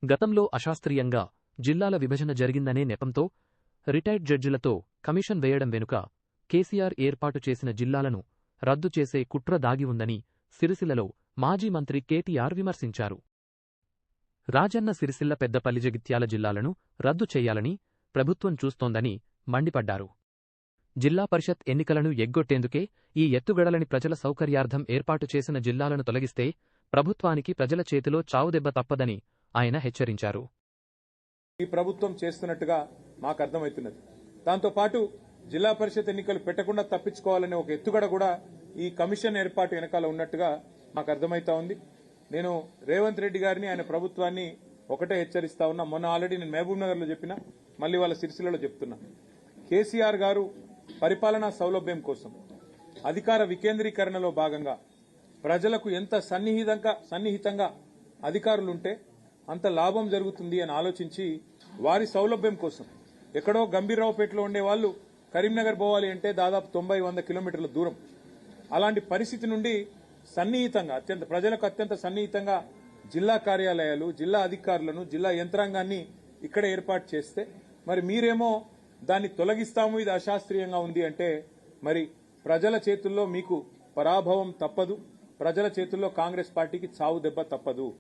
గతంలో అశాస్త్రీయంగా జిల్లాల విభజన జరిగిందనే నెపంతో రిటైర్డ్ జడ్జిలతో కమిషన్ వేయడం వెనుక కేసీఆర్ ఏర్పాటు చేసిన జిల్లాలను రద్దు చేసే కుట్ర దాగి ఉందని సిరిసిల్లలో మాజీ మంత్రి కేటీఆర్ విమర్శించారు. రాజన్న సిరిసిల్ల పెద్దపల్లి జగిత్యాల జిల్లాలను రద్దు చేయాలని ప్రభుత్వం చూస్తోందని మండిపడ్డారు. జిల్లా పరిషత్ ఎన్నికలను ఎగ్గొట్టేందుకే ఈ ఎత్తుగడలని ప్రజల సౌకర్యార్థం ఏర్పాటు చేసిన జిల్లాలను తొలగిస్తే ప్రభుత్వానికి ప్రజల చేతిలో చావుదెబ్బ తప్పదని ఆయన హెచ్చరించారు. ఈ ప్రభుత్వం చేస్తున్నట్టుగా మాకు అర్థమవుతున్నది. దాంతోపాటు జిల్లా పరిషత్ ఎన్నికలు పెట్టకుండా తప్పించుకోవాలనే ఒక ఎత్తుగడ కూడా ఈ కమిషన్ ఏర్పాటు వెనకాల ఉన్నట్టుగా మాకు అర్థమవుతా ఉంది. నేను రేవంత్ రెడ్డి గారిని, ఆయన ప్రభుత్వాన్ని ఒకటే హెచ్చరిస్తా ఉన్నా. మొన్న ఆల్రెడీ నేను మహబూబ్ నగర్ లో చెప్పినా, మళ్లీ వాళ్ళ సిరిసిల్లలో చెప్తున్నా. కేసీఆర్ గారు పరిపాలనా సౌలభ్యం కోసం అధికార వికేంద్రీకరణలో భాగంగా ప్రజలకు ఎంత సన్నిహితంగా అధికారులుంటే అంత లాభం జరుగుతుంది అని ఆలోచించి వారి సౌలభ్యం కోసం ఎక్కడో గంభీరరావుపేటలో ఉండే వాళ్ళు కరీంనగర్ పోవాలి అంటే దాదాపు 90-100 కిలోమీటర్ల దూరం. అలాంటి పరిస్థితి నుండి సన్నిహితంగా ప్రజలకు అత్యంత సన్నిహితంగా జిల్లా కార్యాలయాలు, జిల్లా అధికారులను, జిల్లా యంత్రాంగాన్ని ఇక్కడ ఏర్పాటు చేస్తే మరి మీరేమో దాన్ని తొలగిస్తాము, ఇది అశాస్త్రీయంగా ఉంది అంటే మరి ప్రజల చేతుల్లో మీకు పరాభవం తప్పదు, ప్రజల చేతుల్లో కాంగ్రెస్ పార్టీకి చావు దెబ్బ తప్పదు.